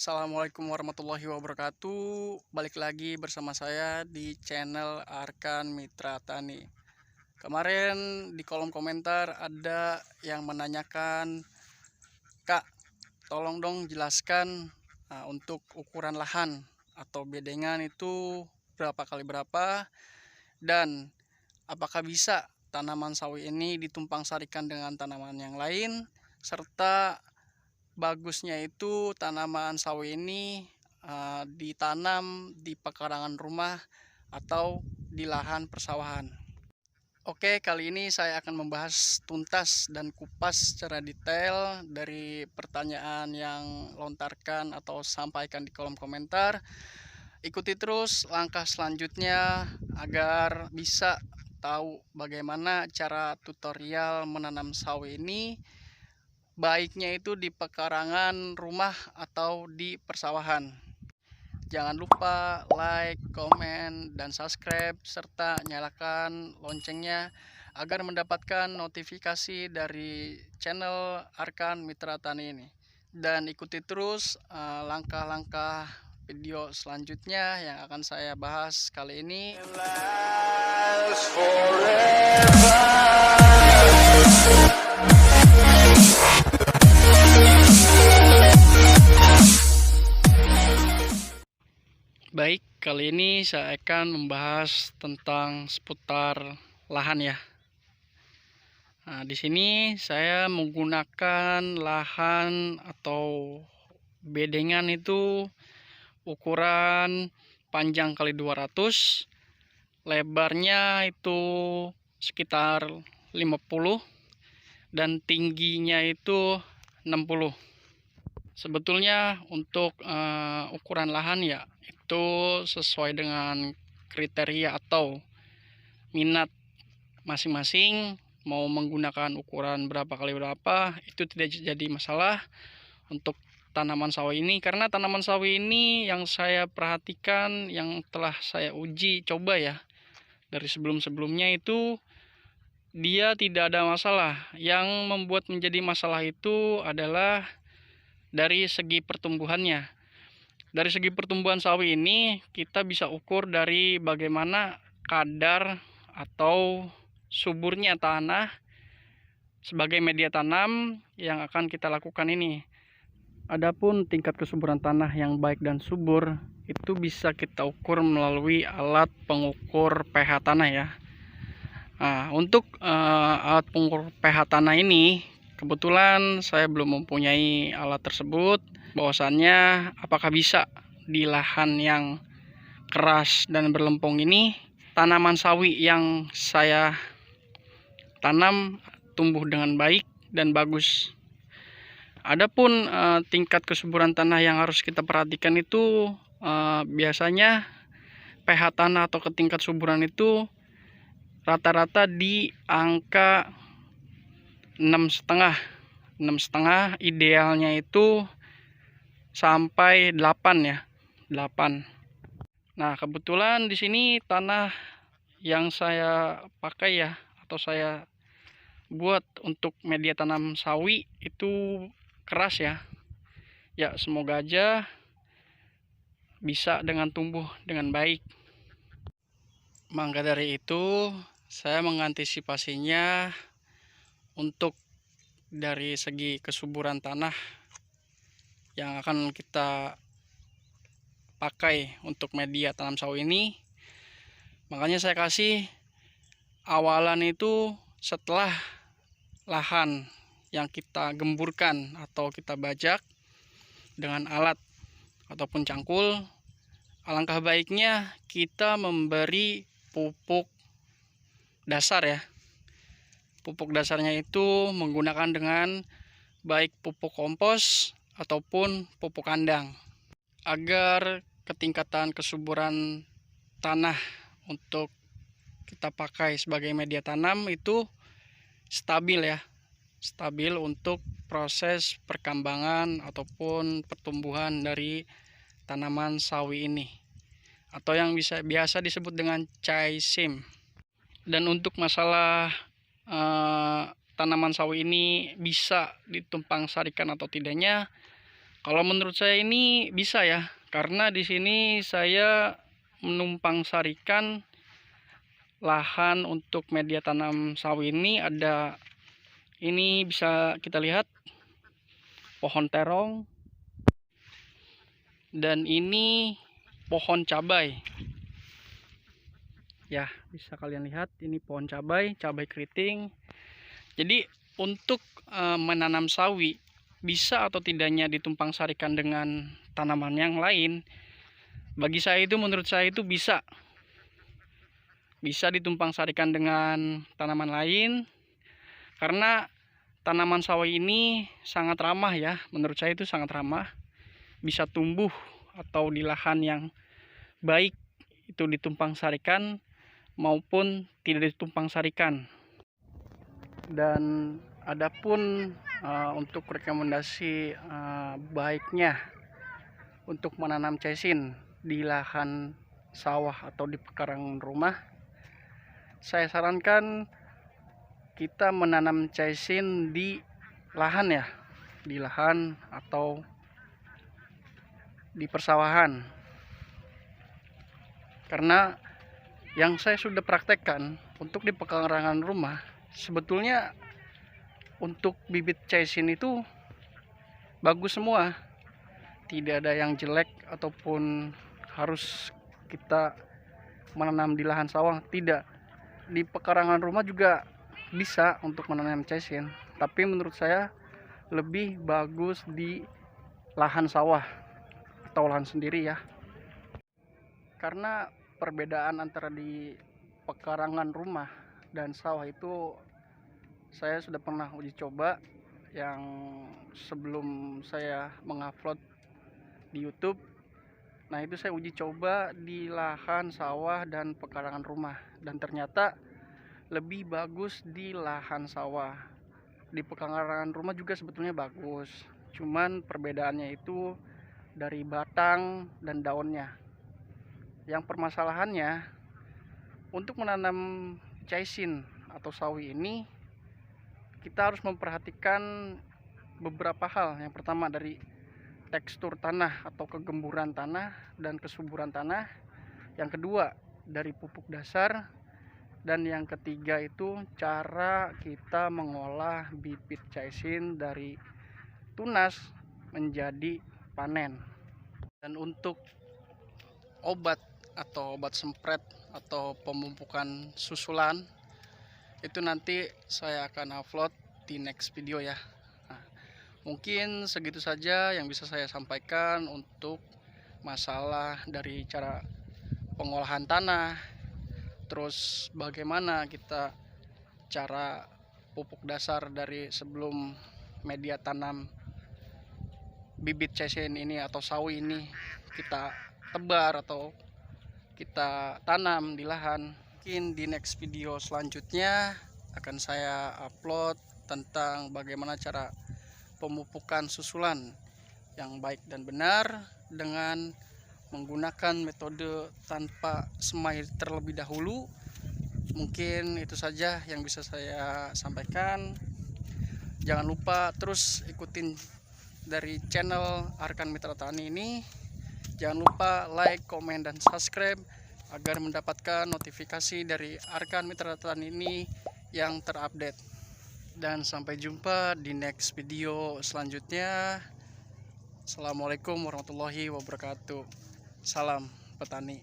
Assalamualaikum warahmatullahi wabarakatuh. Balik lagi bersama saya di channel Arkan Mitra Tani. Kemarin di kolom komentar ada yang menanyakan, Kak, tolong dong jelaskan untuk ukuran lahan atau bedengan itu berapa kali berapa, dan apakah bisa tanaman sawi ini ditumpang sarikan dengan tanaman yang lain, serta bagusnya itu tanaman sawi ini ditanam di pekarangan rumah atau di lahan persawahan. Oke, kali ini saya akan membahas tuntas dan kupas secara detail dari pertanyaan yang lontarkan atau sampaikan di kolom komentar. Ikuti terus langkah selanjutnya agar bisa tahu bagaimana cara tutorial menanam sawi ini, baiknya itu di pekarangan rumah atau di persawahan. Jangan lupa like, komen, dan subscribe, serta nyalakan loncengnya agar mendapatkan notifikasi dari channel Arkan Mitra Tani ini. Dan ikuti terus langkah-langkah video selanjutnya yang akan saya bahas kali ini. Baik, kali ini saya akan membahas tentang seputar lahan ya. Nah, di sini saya menggunakan lahan atau bedengan itu ukuran panjang kali 200, lebarnya itu sekitar 50 dan tingginya itu 60. Sebetulnya untuk ukuran lahan ya itu sesuai dengan kriteria atau minat masing-masing, mau menggunakan ukuran berapa kali berapa itu tidak jadi masalah untuk tanaman sawi ini, karena tanaman sawi ini yang saya perhatikan, yang telah saya uji coba ya dari sebelum-sebelumnya, itu dia tidak ada masalah. Yang membuat menjadi masalah itu adalah dari segi pertumbuhannya. Dari segi pertumbuhan sawi ini kita bisa ukur dari bagaimana kadar atau suburnya tanah sebagai media tanam yang akan kita lakukan ini. Adapun tingkat kesuburan tanah yang baik dan subur itu bisa kita ukur melalui alat pengukur pH tanah ya. Nah, untuk alat pengukur pH tanah ini kebetulan saya belum mempunyai alat tersebut. Bahwasannya apakah bisa di lahan yang keras dan berlempung ini tanaman sawi yang saya tanam tumbuh dengan baik dan bagus. Adapun tingkat kesuburan tanah yang harus kita perhatikan itu biasanya pH tanah atau tingkat suburan itu rata-rata di angka 6,5. Idealnya itu sampai 8 ya, 8. Nah, kebetulan di sini tanah yang saya pakai ya atau saya buat untuk media tanam sawi itu keras ya. Ya, semoga aja bisa dengan tumbuh dengan baik. Maka dari itu saya mengantisipasinya untuk dari segi kesuburan tanah yang akan kita pakai untuk media tanam sawi ini. Makanya saya kasih awalan itu setelah lahan yang kita gemburkan atau kita bajak dengan alat ataupun cangkul, alangkah baiknya kita memberi pupuk dasar ya. Pupuk dasarnya itu menggunakan dengan baik pupuk kompos ataupun pupuk kandang, agar ketingkatan kesuburan tanah untuk kita pakai sebagai media tanam itu stabil ya, stabil untuk proses perkembangan ataupun pertumbuhan dari tanaman sawi ini, atau yang biasa disebut dengan caisim. Dan untuk masalah tanaman sawi ini bisa ditumpang sarikan atau tidaknya, Kalau menurut saya ini bisa ya, karena di sini saya menumpang sarikan lahan untuk media tanam sawi ini ada, ini bisa kita lihat pohon terong, dan ini pohon cabai. Ya, bisa kalian lihat ini pohon cabai keriting. Jadi untuk menanam sawi bisa atau tidaknya ditumpang sarikan dengan tanaman yang lain, bagi saya itu, menurut saya itu bisa ditumpang sarikan dengan tanaman lain, karena tanaman sawi ini sangat ramah ya, menurut saya itu sangat ramah, bisa tumbuh atau di lahan yang baik itu ditumpang sarikan maupun tidak ditumpang sarikan. Dan adapun untuk rekomendasi baiknya untuk menanam caisin di lahan sawah atau di pekarangan rumah, saya sarankan kita menanam caisin di lahan ya, di lahan atau di persawahan. Karena yang saya sudah praktekkan untuk di pekarangan rumah, sebetulnya untuk bibit caisin itu bagus semua, tidak ada yang jelek ataupun harus kita menanam di lahan sawah, tidak. Di pekarangan rumah juga bisa untuk menanam caisin, tapi menurut saya lebih bagus di lahan sawah atau lahan sendiri ya, karena perbedaan antara di pekarangan rumah dan sawah itu saya sudah pernah uji coba. Yang sebelum saya mengupload di YouTube, nah itu saya uji coba di lahan sawah dan pekarangan rumah, dan ternyata lebih bagus di lahan sawah. Di pekarangan rumah juga sebetulnya bagus, cuman perbedaannya itu dari batang dan daunnya. Yang permasalahannya untuk menanam caisin atau sawi ini, kita harus memperhatikan beberapa hal. Yang pertama dari tekstur tanah atau kegemburan tanah dan kesuburan tanah. Yang kedua dari pupuk dasar. Dan yang ketiga itu cara kita mengolah bibit caisin dari tunas menjadi panen. Dan untuk obat atau obat sempret atau pemupukan susulan itu nanti saya akan upload di next video ya. Nah, mungkin segitu saja yang bisa saya sampaikan untuk masalah dari cara pengolahan tanah, terus bagaimana kita cara pupuk dasar dari sebelum media tanam bibit caisin ini atau sawi ini kita tebar atau kita tanam di lahan. Mungkin di next video selanjutnya akan saya upload tentang bagaimana cara pemupukan susulan yang baik dan benar dengan menggunakan metode tanpa semai terlebih dahulu. Mungkin itu saja yang bisa saya sampaikan. Jangan lupa terus ikutin dari channel Arkan Mitra Tani ini. Jangan lupa like, komen, dan subscribe agar mendapatkan notifikasi dari Arkan Mitra Tani ini yang terupdate. Dan sampai jumpa di next video selanjutnya. Assalamualaikum warahmatullahi wabarakatuh. Salam petani.